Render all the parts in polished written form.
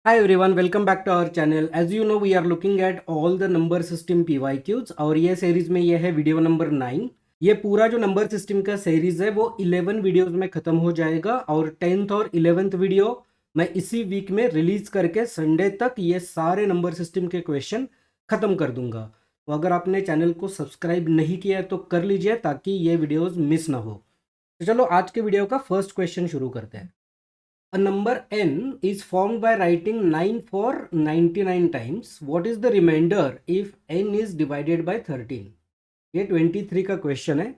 Hi everyone, welcome back to our channel. As you know, we are looking at all the number system PYQs और ये series में ये है video number 9। ये पूरा जो नंबर सिस्टम का सीरीज है वो 11 वीडियोस में खत्म हो जाएगा और 10th और 11th वीडियो मैं इसी वीक में रिलीज करके संडे तक ये सारे नंबर सिस्टम के क्वेश्चन खत्म कर दूंगा। तो अगर आपने चैनल को सब्सक्राइब नहीं किया है तो कर लीजिए ताकि ये वीडियोस मिस ना हो। तो चलो आज के वीडियो का फर्स्ट क्वेश्चन शुरू करते हैं। A number n is formed by writing 9 for 99 times. What is the remainder if n is divided by 13? ये 23 का क्वेश्चन है।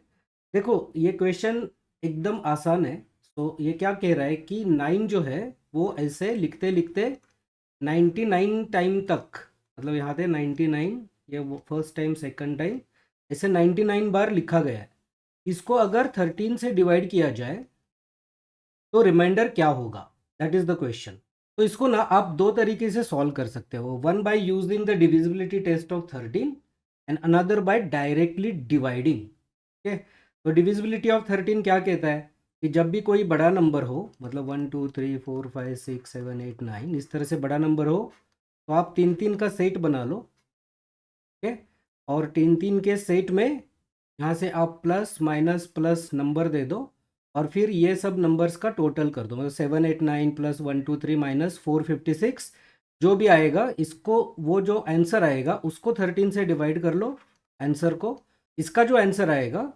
देखो ये क्वेश्चन एकदम आसान है। तो ये क्या कह रहा है कि 9 जो है वो ऐसे लिखते लिखते 99 टाइम तक, मतलब यहाँ पे 99, ये वो फर्स्ट टाइम सेकंड टाइम ऐसे 99 बार लिखा गया है। इसको अगर 13 से डिवाइड किया जाए तो रिमाइंडर क्या होगा, दैट इज द क्वेश्चन। तो इसको ना आप दो तरीके से सॉल्व कर सकते हो, one by using the divisibility test of 13 and another by directly dividing. Okay, तो डिविजिबिलिटी ऑफ 13 क्या कहता है कि जब भी कोई बड़ा नंबर हो, मतलब 1 2 3 4 5 6 7 8 9 इस तरह से बड़ा नंबर हो, तो आप तीन तीन का सेट बना लो। ओके, और तीन तीन के सेट में यहाँ से आप प्लस माइनस प्लस नंबर दे दो और फिर ये सब नंबर्स का टोटल कर दो, मतलब 7 8 9 प्लस 1 2 3 माइनस 456 जो भी आएगा, इसको वो जो आंसर आएगा उसको 13 से डिवाइड कर लो आंसर को। इसका जो आंसर आएगा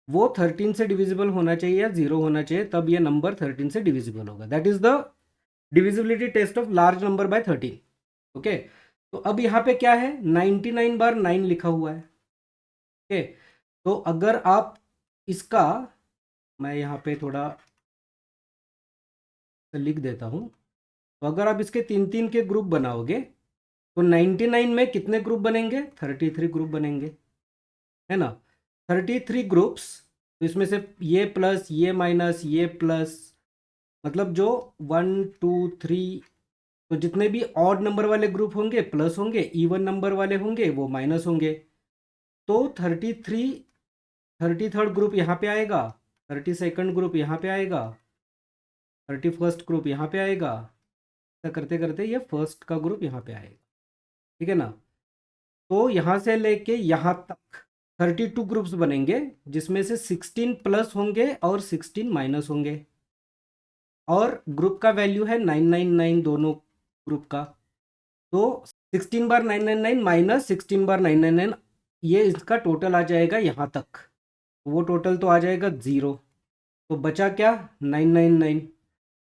वो 13 से डिविजिबल होना चाहिए या 0 होना चाहिए, तब ये नंबर 13 से डिविजिबल होगा। That is the divisibility test of large number by 13। Okay, तो अब यहाँ पे क्या है, 99 बार 9 लिखा हुआ है। ओके, तो अगर आप इसका, मैं यहाँ पे थोड़ा लिख देता हूँ, तो अगर आप इसके तीन तीन के ग्रुप बनाओगे तो 99 में कितने ग्रुप बनेंगे, 33 ग्रुप बनेंगे, है ना। 33 ग्रुप्स, तो इसमें से ये प्लस ये माइनस ये प्लस, मतलब जो 1 2 3, तो जितने भी ऑड नंबर वाले ग्रुप होंगे प्लस होंगे, इवन नंबर वाले होंगे वो माइनस होंगे। तो 33rd ग्रुप यहाँ पे आएगा, 32nd ग्रुप यहाँ पे आएगा, 31st ग्रुप यहाँ पे आएगा, ऐसा करते करते ये फर्स्ट का ग्रुप यहाँ पे आएगा। ठीक है ना, तो यहाँ से लेके यहाँ तक 32 ग्रुप्स बनेंगे, जिसमें से 16 प्लस होंगे और 16 माइनस होंगे, और ग्रुप का वैल्यू है 999 दोनों ग्रुप का। तो 16 बार 999 माइनस 16 बार 999, ये इसका टोटल आ जाएगा यहाँ तक, वो टोटल तो आ जाएगा 0। तो बचा क्या, 999।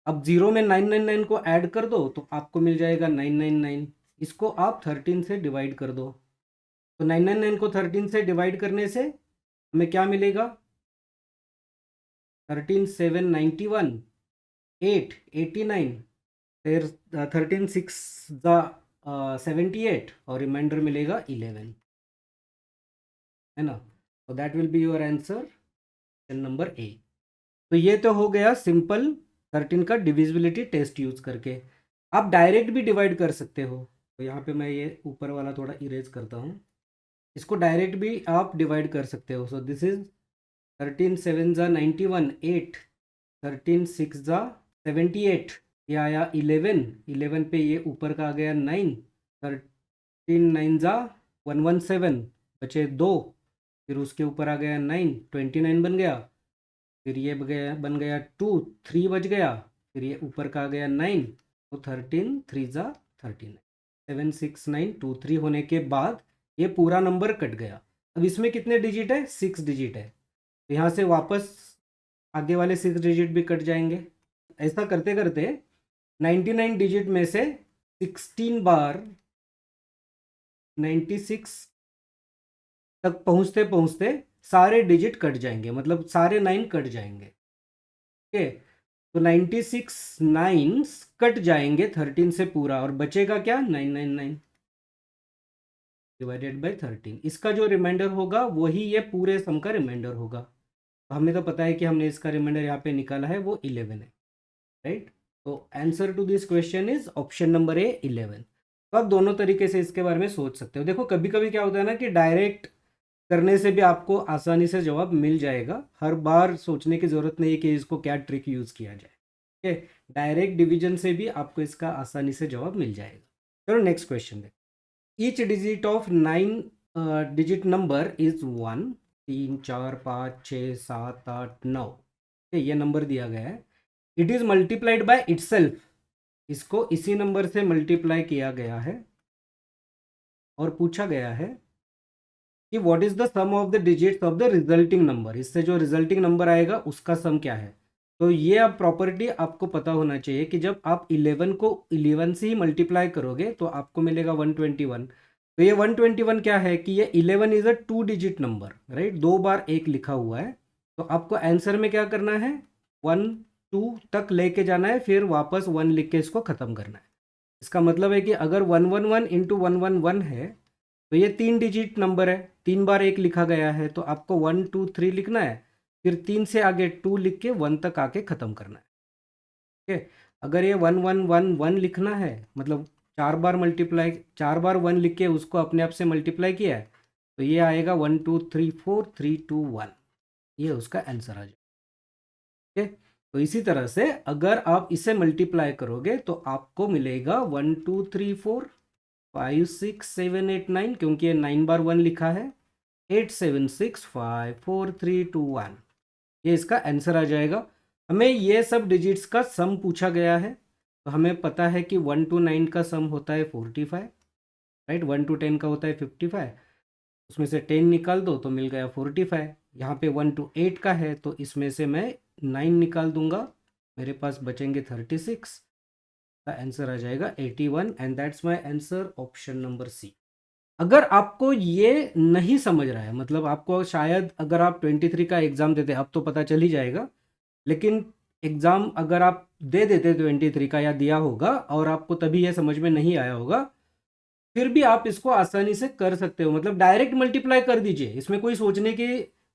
अब 0 में 999 को ऐड कर दो तो आपको मिल जाएगा 999। इसको आप 13 से डिवाइड कर दो, तो 999 को 13 से डिवाइड करने से हमें क्या मिलेगा, 13 7 91, 8 89, फिर 13 6 78 और रिमाइंडर मिलेगा 11, है ना। तो that will be your answer, number A. तो ये तो हो गया सिंपल 13 का डिविजिबिलिटी टेस्ट यूज करके। आप डायरेक्ट भी डिवाइड कर सकते हो, तो यहाँ पे मैं ये ऊपर वाला थोड़ा इरेज करता हूँ, इसको डायरेक्ट भी आप डिवाइड कर सकते हो। सो दिस इज 13 7 ज़ा 91 8, 13 6 ज़ा 78, ये आया 11, 11 पे ये ऊपर का आ गया 9, 13 9 ज़ा 117, बचे 2, फिर उसके ऊपर आ गया 9, 29 बन गया, फिर ये बन गया 2, 3 बच गया, फिर ये ऊपर का आ गया 9, तो 13 3 ज़ा 39, 7 6 9 2 3 होने के बाद ये पूरा नंबर कट गया। अब इसमें कितने डिजिट है, 6 डिजिट है, तो यहाँ से वापस आगे वाले 6 डिजिट भी कट जाएंगे। ऐसा करते करते 99 डिजिट में से 16 बार 96 तक पहुँचते पहुँचते सारे डिजिट कट जाएंगे, मतलब सारे 9 कट जाएंगे। ओके, तो 96 नाइन्स कट जाएंगे 13 से पूरा, और बचेगा क्या, 999 डिवाइडेड बाय 13। इसका जो रिमाइंडर होगा वही ये पूरे सम का रिमाइंडर होगा। तो हमें तो पता है कि हमने इसका रिमाइंडर यहाँ पे निकाला है, वो 11 है, राइट। तो answer to this question is option number A 11। तो आप दोनों तरीके से इसके बारे में सोच सकते हो। देखो कभी कभी क्या होता है ना कि डायरेक्ट करने से भी आपको आसानी से जवाब मिल जाएगा, हर बार सोचने की ज़रूरत नहीं है कि इसको क्या ट्रिक यूज़ किया जाए। है। डायरेक्ट डिवीजन से भी आपको इसका आसानी से जवाब मिल जाएगा। चलो नेक्स्ट क्वेश्चन है। Each digit of 9 digit number is 1, 3, 4, 5, 6, 7, 8, 9। ये नंबर दिया गया है। It is multiplied by itself, इसको इसी नंबर से मल्टीप्लाई किया गया है और पूछा गया है कि what is the sum of the digits of the resulting number, इससे जो रिजल्टिंग नंबर आएगा उसका सम क्या है। तो ये अब प्रॉपर्टी आपको पता होना चाहिए कि जब आप 11 को 11 से ही मल्टीप्लाई करोगे तो आपको मिलेगा 121। तो ये 121 क्या है कि ये 11 is a 2 digit number, right, 2 बार 1 लिखा हुआ है। तो आपको आंसर में क्या करना है, 1 2 तक लेके जाना है, फिर वापस 1 लिख के इसको ख़त्म करना है। इसका मतलब है कि अगर 111 इंटू 111 है तो ये 3 डिजिट नंबर है, 3 बार 1 लिखा गया है, तो आपको 1 2 3 लिखना है, फिर 3 से आगे 2 लिख के 1 तक आके ख़त्म करना है। ठीक है, अगर ये 1111 लिखना है, मतलब 4 बार मल्टीप्लाई, 4 बार 1 लिख के उसको अपने आप से मल्टीप्लाई किया है, तो ये आएगा 1 2 3 4 3 2 1, ये उसका आंसर आ जाएगा। ठीक है, तो इसी तरह से अगर आप इसे मल्टीप्लाई करोगे तो आपको मिलेगा 1 2 3 4 5 6 7 8 9, क्योंकि ये 9 बार 1 लिखा है, 8 7 6 5 4 3 2 1, ये इसका आंसर आ जाएगा। हमें ये सब डिजिट्स का सम पूछा गया है, तो हमें पता है कि 1 to 9 का सम होता है 45, राइट, 1 to 10 का होता है 55, उसमें से 10 निकाल दो तो मिल गया 45। यहाँ पे 1 to 8 का है तो इसमें से मैं 9 निकाल दूंगा, मेरे पास बचेंगे 36, का आंसर आ जाएगा 81 and that's my answer, option number C. अगर आपको ये नहीं समझ रहा है, मतलब आपको शायद अगर आप 23 का एग्ज़ाम देते, अब तो पता चल ही जाएगा, लेकिन एग्ज़ाम अगर आप दे देते 23 का या दिया होगा और आपको तभी ये समझ में नहीं आया होगा, फिर भी आप इसको आसानी से कर सकते हो, मतलब डायरेक्ट मल्टीप्लाई कर दीजिए, इसमें कोई सोचने की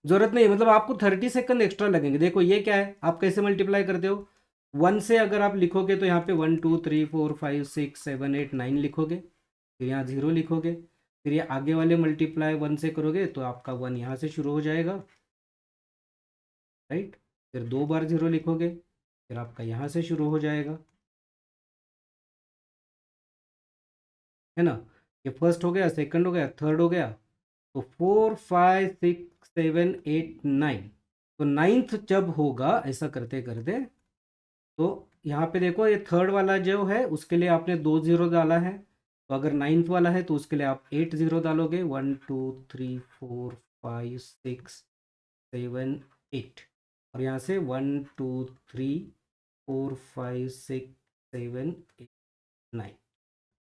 ज़रूरत नहीं, मतलब आपको 30 सेकंड एक्स्ट्रा लगेंगे। देखो ये क्या है, आप कैसे मल्टीप्लाई करते हो, 1 से अगर आप लिखोगे तो यहाँ पे 1 2 3 4 5 6 7 8 9 लिखोगे, फिर यहाँ 0 लिखोगे, फिर ये आगे वाले मल्टीप्लाई 1 से करोगे तो आपका 1 यहाँ से शुरू हो जाएगा, राइट, फिर 2 बार 0 लिखोगे, फिर आपका यहाँ से शुरू हो जाएगा, है ना। ये फर्स्ट हो गया, सेकंड हो गया, थर्ड हो गया, तो 4 5 6 7 8 9, तो नाइन्थ जब होगा ऐसा करते करते, तो यहाँ पे देखो ये थर्ड वाला जो है उसके लिए आपने 2 0 डाला है, तो अगर नाइन्थ वाला है तो उसके लिए आप 8 0 डालोगे, 1 2 3 4 5 6 7 8, और यहाँ से 1 2 3 4 5 6 7 8 9,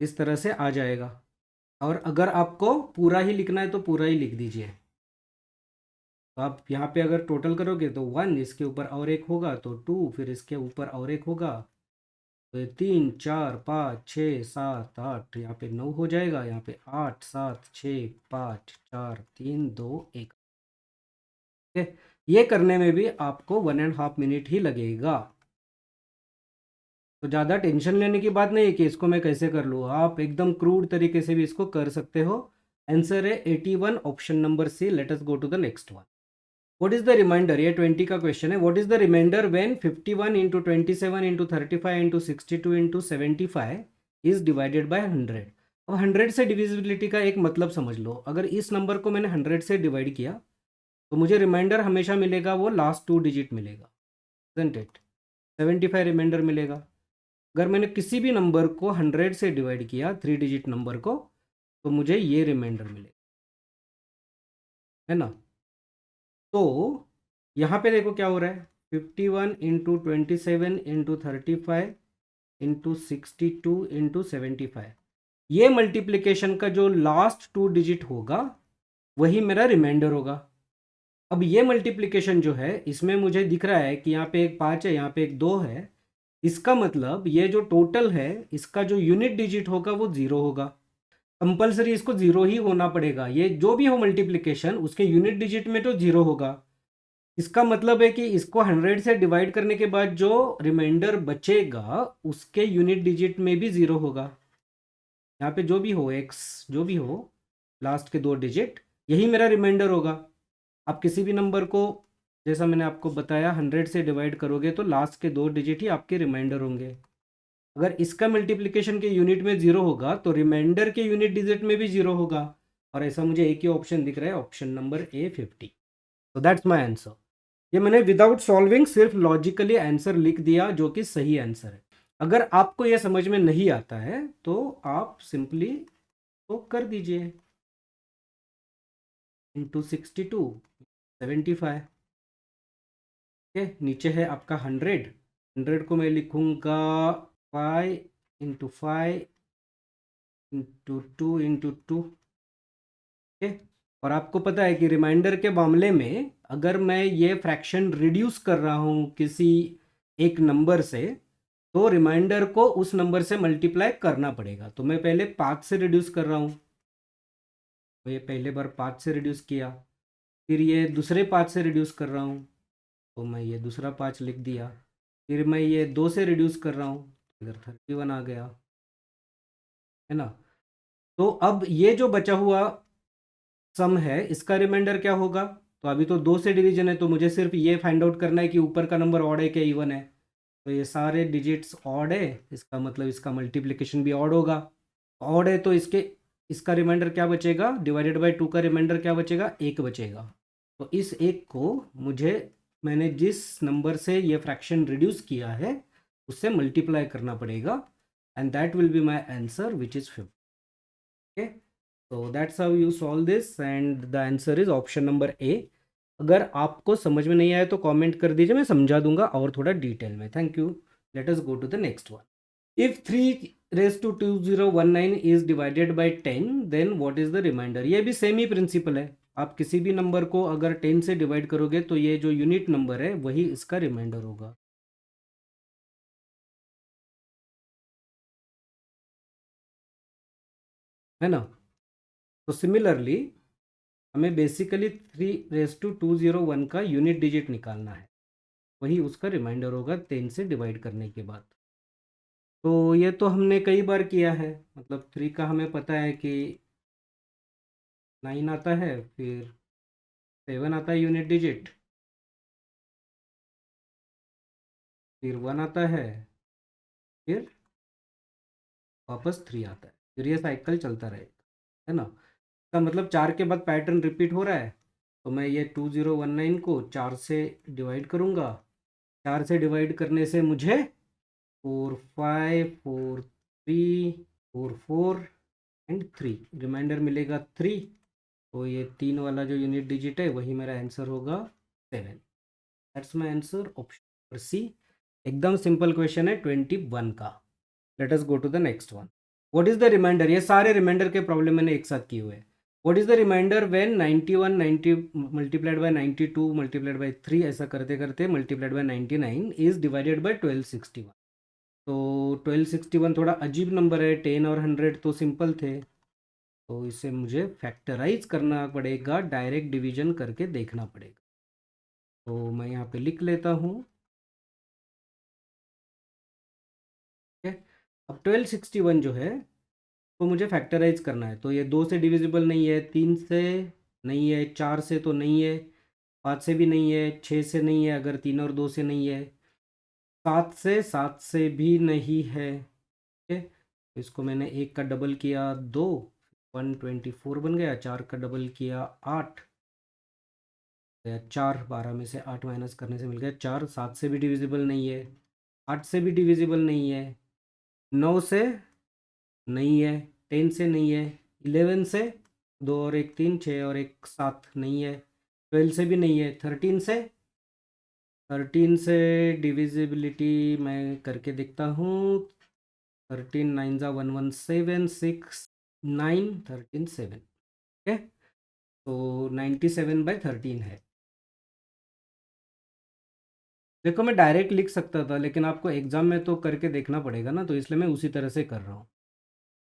इस तरह से आ जाएगा। और अगर आपको पूरा ही लिखना है तो पूरा ही लिख दीजिए। तो आप यहाँ पे अगर टोटल करोगे तो 1, इसके ऊपर और एक होगा तो 2, फिर इसके ऊपर और एक होगा तो ये 3 4 5 6 7 8, यहाँ पे 9 हो जाएगा, यहाँ पे 8 7 6 5 4 3 2 1। ठीक है, ये करने में भी आपको 1.5 मिनट ही लगेगा, तो ज़्यादा टेंशन लेने की बात नहीं है कि इसको मैं कैसे कर लूँ, आप एकदम क्रूड तरीके से भी इसको कर सकते हो। आंसर है 81, option number C. Let us go to the next one. What is the reminder, ये 20 का क्वेश्चन है। What is the reminder when 51 into 27 into 35 into 62 into 75 is divided by 100। अब 100 से डिविजिबिलिटी का एक मतलब समझ लो, अगर इस नंबर को मैंने 100 से डिवाइड किया तो मुझे रिमाइंडर हमेशा मिलेगा, वो लास्ट 2 डिजिट मिलेगा, इजंट इट, 75 रिमाइंडर मिलेगा। अगर मैंने किसी भी नंबर को 100 से डिवाइड किया, 3 डिजिट नंबर को, तो मुझे ये रिमाइंडर मिलेगा, है ना। तो यहाँ पे देखो क्या हो रहा है, 51 इंटू 27 इंटू 35 इंटू 62 इंटू 75, ये मल्टीप्लिकेशन का जो लास्ट 2 डिजिट होगा वही मेरा रिमाइंडर होगा। अब ये मल्टीप्लिकेशन जो है इसमें मुझे दिख रहा है कि यहाँ पे एक 5 है, यहाँ पे एक 2 है, इसका मतलब ये जो टोटल है इसका जो यूनिट डिजिट होगा वो 0 होगा। कंपलसरी इसको 0 ही होना पड़ेगा, ये जो भी हो मल्टीप्लिकेशन उसके यूनिट डिजिट में तो 0 होगा। इसका मतलब है कि इसको 100 से डिवाइड करने के बाद जो रिमाइंडर बचेगा उसके यूनिट डिजिट में भी 0 होगा। यहाँ पे जो भी हो x, जो भी हो लास्ट के 2 डिजिट, यही मेरा रिमाइंडर होगा। आप किसी भी नंबर को जैसा मैंने आपको बताया 100 से डिवाइड करोगे तो लास्ट के 2 डिजिट ही आपके रिमाइंडर होंगे। अगर इसका मल्टीप्लिकेशन के यूनिट में 0 होगा तो रिमाइंडर के यूनिट डिजिट में भी 0 होगा, और ऐसा मुझे एक ही ऑप्शन दिख रहा है, ऑप्शन नंबर ए 50। तो दैट्स माई आंसर। ये मैंने विदाउट सॉल्विंग सिर्फ लॉजिकली आंसर लिख दिया जो कि सही आंसर है। अगर आपको यह समझ में नहीं आता है तो आप सिंपली तो कर दीजिए इंटू 62 75। ठीक है, नीचे है आपका 100 को मैं लिखूंगा 5 इंटू 5 इंटू 2 इंटू 2। ठीक है, और आपको पता है कि रिमाइंडर के मामले में अगर मैं ये फ्रैक्शन रिड्यूस कर रहा हूँ किसी एक नंबर से, तो रिमाइंडर को उस नंबर से मल्टीप्लाई करना पड़ेगा। तो मैं पहले 5 से रिड्यूस कर रहा हूँ, तो ये पहले बार 5 से रिड्यूस किया, फिर ये दूसरे 5 से रिड्यूस कर रहा हूँ, तो मैं ये दूसरा 5 लिख दिया, फिर मैं ये 2 से रिड्यूस कर रहा हूँ, इधर 31 आ गया, है ना। तो अब ये जो बचा हुआ सम है इसका रिमाइंडर क्या होगा? तो अभी तो 2 से डिवीजन है, तो मुझे सिर्फ ये फाइंड आउट करना है कि ऊपर का नंबर ऑड है क्या इवन है। तो ये सारे डिजिट्स ऑड है, इसका मतलब इसका मल्टीप्लिकेशन भी ऑड होगा। ऑड है तो इसका रिमाइंडर क्या बचेगा? डिवाइडेड बाय 2 का रिमाइंडर क्या बचेगा? 1 बचेगा। तो इस 1 को मैंने जिस नंबर से ये फ्रैक्शन रिड्यूस किया है उससे मल्टीप्लाई करना पड़ेगा, and that will be my answer which is 50। Okay, so that's how you solve this and the answer is option number A। अगर आपको समझ में नहीं आया तो कमेंट कर दीजिए, मैं समझा दूंगा और थोड़ा डिटेल में। Thank you. Let us go to the next one. If 3 raise to 2019 is divided by 10 then what is the reminder. ये भी सेम ही प्रिंसिपल है, आप किसी भी नंबर को अगर 10 से डिवाइड करोगे तो ये जो यूनिट नंबर है वही इसका रिमाइंडर होगा। है ना। तो सिमिलरली हमें बेसिकली 3 रेज टू 201 का यूनिट डिजिट निकालना है, वही उसका रिमाइंडर होगा 10 से डिवाइड करने के बाद। तो ये तो हमने कई बार किया है, मतलब 3 का हमें पता है कि 9 आता है, फिर 7 आता है यूनिट डिजिट, फिर 1 आता है, फिर वापस 3 आता है, फिर ये साइकिल चलता रहेगा, है ना। इसका मतलब 4 के बाद पैटर्न रिपीट हो रहा है। तो मैं ये 2019 को 4 से डिवाइड करूँगा। 4 से डिवाइड करने से मुझे 4 5 4 3 4 4 एंड 3 रिमाइंडर मिलेगा 3। तो ये 3 वाला जो यूनिट डिजिट है वही मेरा आंसर होगा 7। That's my answer, option C. एकदम सिंपल क्वेश्चन है 21 का। Let us go to the next one. What is the reminder? ये सारे रिमाइंडर के प्रॉब्लम मैंने एक साथ किए हुए हैं। What is the reminder when 91 90 multiplied by 92 multiplied by 3 ऐसा करते करते multiplied by 99 is divided by 1261। तो 1261 थोड़ा अजीब नंबर है, 10 और 100 तो सिंपल थे, तो इसे मुझे फैक्टराइज करना पड़ेगा, डायरेक्ट डिवीजन करके देखना पड़ेगा। तो मैं यहाँ पे लिख लेता हूँ। ठीक है, अब 1261 जो है तो मुझे फैक्टराइज करना है। तो ये 2 से डिविजिबल नहीं है, 3 से नहीं है, 4 से तो नहीं है, 5 से भी नहीं है, 6 से नहीं है, अगर 3 और 2 से नहीं है, 7 से भी नहीं है। ठीक है, तो इसको मैंने 1 का डबल किया 2, 124 बन गया, 4 का डबल किया 8 गया 4, 12 में से 8 माइनस करने से मिल गया 4। 7 से भी डिविजिबल नहीं है, 8 से भी डिविजिबल नहीं है, 9 से नहीं है, 10 से नहीं है, 11 से 2 और 1 3, 6 और 1 7 नहीं है, 12 से भी नहीं है, 13 से डिविजिबिलिटी मैं करके देखता हूँ। 13 9 ज़ा 117 6 9 13 7। ठीक है, तो 97/13 है। देखो मैं डायरेक्ट लिख सकता था लेकिन आपको एग्जाम में तो करके देखना पड़ेगा ना, तो इसलिए मैं उसी तरह से कर रहा हूँ।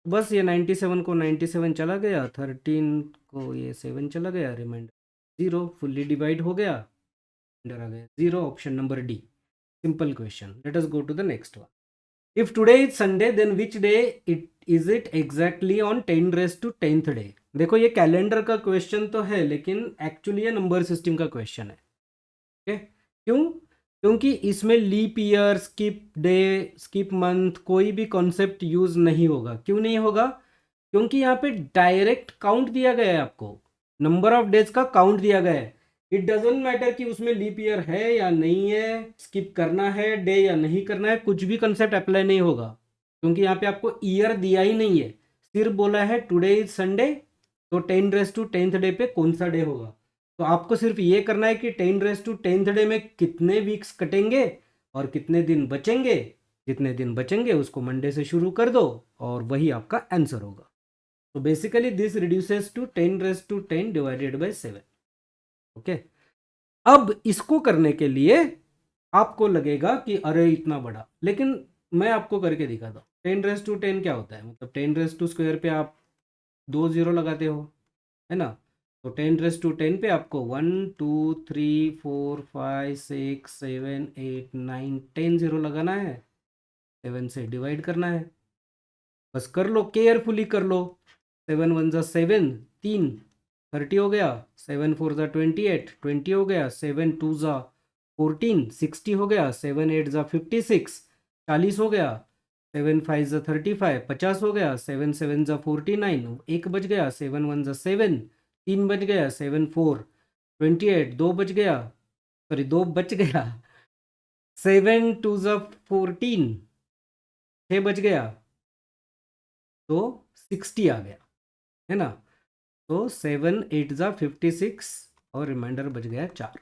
बस ये 97 को 97 चला गया, 13 को ये 7 चला गया, रिमाइंडर 0 फुल्ली डिवाइड हो गया, रिमाइंडर आ गया 0। Option number D, simple question. Let us go to the next one. If today is Sunday then which day it exactly on 10 raise to 10th day. देखो ये कैलेंडर का question तो है लेकिन एक्चुअली ये नंबर सिस्टम का question है। क्यों? क्योंकि इसमें leap year, skip day, skip month कोई भी कॉन्सेप्ट यूज़ नहीं होगा। क्यों नहीं होगा? क्योंकि यहाँ पे डायरेक्ट काउंट दिया गया है, आपको नंबर ऑफ डेज का काउंट दिया गया है। इट डजेंट मैटर कि उसमें लीप ईयर है या नहीं है, स्किप करना है डे या नहीं करना है, कुछ भी कंसेप्ट अप्लाई नहीं होगा, क्योंकि यहाँ पे आपको ईयर दिया ही नहीं है। सिर्फ बोला है टुडे इज संडे, तो 10 डे पे कौन सा डे होगा। तो आपको सिर्फ ये करना है कि 10 डे में कितने वीक्स कटेंगे और कितने दिन बचेंगे। जितने दिन बचेंगे उसको मंडे से शुरू कर दो और वही आपका आंसर होगा। तो basically this reduces to 10 divided by 7। Okay, अब इसको करने के लिए आपको लगेगा कि अरे इतना बड़ा, लेकिन मैं आपको करके दिखाता हूँ। 10 क्या होता है, मतलब 10 स्क्वायर पे आप 2 जीरो लगाते हो, है ना। तो 10 पे आपको 1 2 3 4 5 6 7 8 9 10 जीरो लगाना है, 7 से डिवाइड करना है। बस कर लो, केयरफुली कर लो। 7 1 जा 7, 3 30 हो गया। 7 4 जा 28, 20 हो गया। 7 2 जा 14, 60 हो गया। 7 8 जा 56, 40 हो गया। 7 5 जा 35, 50 हो गया। 7 7 जा 49, एक बच गया। 7 1 जा 7, 3 बच गया। 7 4 28, 2 बच गया, सॉरी 2 बच गया। 7 2 जा 14, 6 बच गया, तो 60 आ गया, है ना। तो 7 8 जा 56 और रिमाइंडर बच गया 4।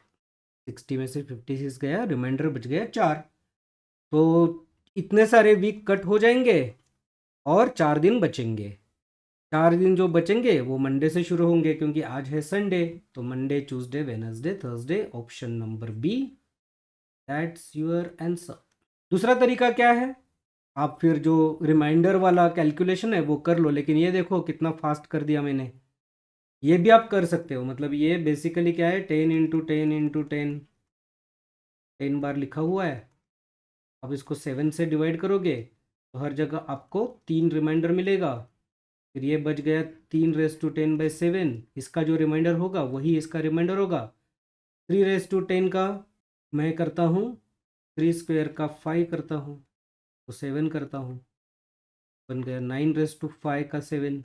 60 में से 56 गया, रिमाइंडर बच गया 4। तो इतने सारे वीक कट हो जाएंगे और 4 दिन बचेंगे। 4 दिन जो बचेंगे वो मंडे से शुरू होंगे, क्योंकि आज है संडे। तो Monday Tuesday Wednesday Thursday, option number B, that's your answer. दूसरा तरीका क्या है, आप फिर जो रिमाइंडर वाला कैलकुलेशन है वो कर लो, लेकिन ये देखो कितना फास्ट कर दिया मैंने। ये भी आप कर सकते हो, मतलब ये बेसिकली क्या है, 10 बार लिखा हुआ है। अब इसको 7 से डिवाइड करोगे तो हर जगह आपको 3 रिमाइंडर मिलेगा। फिर ये बच गया 3 रेज़ टू 10/7, इसका जो रिमाइंडर होगा वही इसका रिमाइंडर होगा। 3 रेज़ टू 10 का मैं करता हूँ, 3 स्क्वायर का 5 करता हूँ, तो 7 करता हूँ, बन गया 9 रेज़ टू 5 का 7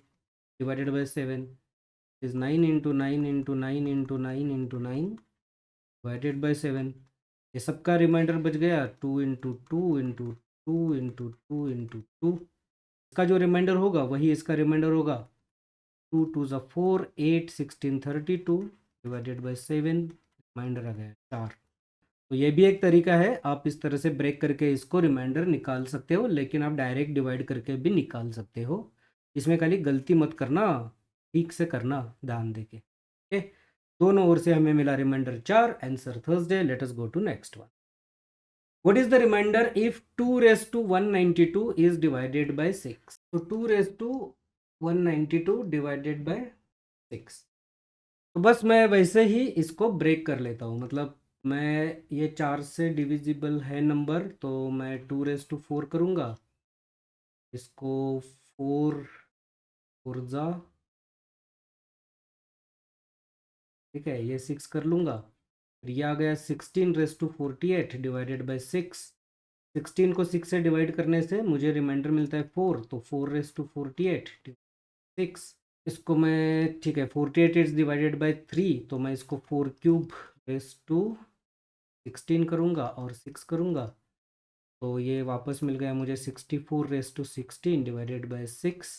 divided by 7 is 9 into 9 into 9 into 9 into 9 divided by 7। ये सबका रिमाइंडर बच गया 2 इंटू 2 इंटू 2 इंटू 2 इंटू 2। इसका जो रिमाइंडर होगा वही इसका रिमाइंडर होगा। 2 2 ज़ा 4, 8 16 32 डिवाइडेड बाय 7, रिमाइंडर आ गया 4। तो ये भी एक तरीका है, आप इस तरह से ब्रेक करके इसको रिमाइंडर निकाल सकते हो, लेकिन आप डायरेक्ट डिवाइड करके भी निकाल सकते हो। इसमें खाली गलती मत करना, ठीक से करना ध्यान देके। ओके, दोनों ओर से हमें मिला reminder 4, answer Thursday. Let us go to next one. What is the remainder if 2 raised to 192 is divided by 6? So 2 raised to 192 divided by 6। तो बस मैं वैसे ही इसको ब्रेक कर लेता हूँ, मतलब मैं ये 4 से डिविजिबल है नंबर, तो मैं 2 रेज़ टू 4 करूँगा। इसको 4 4 ठीक है, ये 6 कर लूँगा। फिर ये आ गया 16 रेज़ टू 48 डिवाइडेड बाय 6। 16 को 6 से डिवाइड करने से मुझे रिमाइंडर मिलता है 4, तो 4 रेज़ टू 48 6। इसको मैं ठीक है 48 इज डिवाइडेड बाय 3, तो मैं इसको 4 क्यूब रेज़ टू 16 करूँगा और 6 करूँगा, तो ये वापस मिल गया मुझे 64 रेज़ टू 16 डिवाइडेड बाय 6।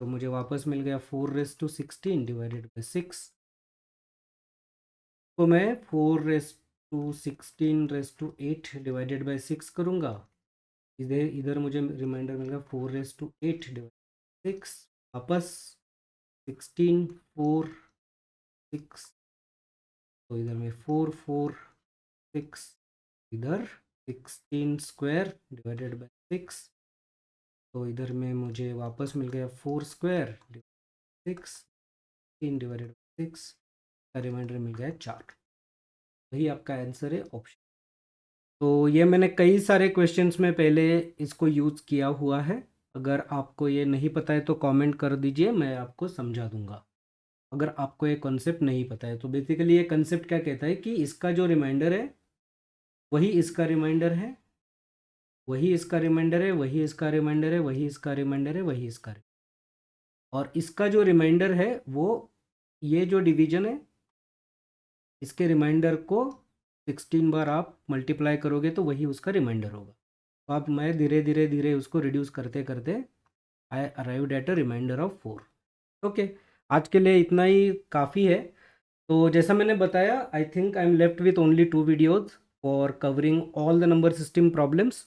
तो मुझे वापस मिल गया 4 रेज़ टू 16 डिवाइडेड बाय 6। तो मैं 4 raise to 16 raise to 8 divided by 6 करूँगा। इधर इधर मुझे रिमाइंडर मिल गया 4 रेज़ टू 8 डिवाइडेड 6, वापस 16 4 6, तो इधर में 4 4 6, इधर 16 स्क्वायर डिवाइडेड बाय 6, तो इधर में मुझे वापस मिल गया 4 स्क्वायर 6 16 डिवाइडेड बाय 6 का रिमाइंडर मिल गया 4। वही आपका आंसर है ऑप्शन। तो ये मैंने कई सारे क्वेश्चंस में पहले इसको यूज़ किया हुआ है। अगर आपको ये नहीं पता है तो कमेंट कर दीजिए, मैं आपको समझा दूंगा। अगर आपको ये कॉन्सेप्ट नहीं पता है। तो बेसिकली ये कॉन्सेप्ट क्या कहता है कि इसका जो रिमाइंडर है वही इसका रिमाइंडर है, वही इसका रिमाइंडर है, वही इसका रिमाइंडर है, वही इसका रिमाइंडर है, वही इसका और इसका जो रिमाइंडर है वो ये जो डिवीजन है इसके रिमाइंडर को 16 बार आप मल्टीप्लाई करोगे तो वही उसका रिमाइंडर होगा। तो आप मैं धीरे धीरे धीरे उसको रिड्यूस करते करते I arrived at a reminder of 4। Okay, आज के लिए इतना ही काफ़ी है। तो जैसा मैंने बताया, I think I am left with only 2 videos for covering all the number system problems.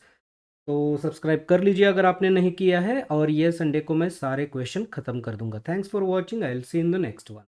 तो सब्सक्राइब कर लीजिए अगर आपने नहीं किया है, और ये संडे को मैं सारे क्वेश्चन ख़त्म कर दूंगा। Thanks for watching, I will see in the next one.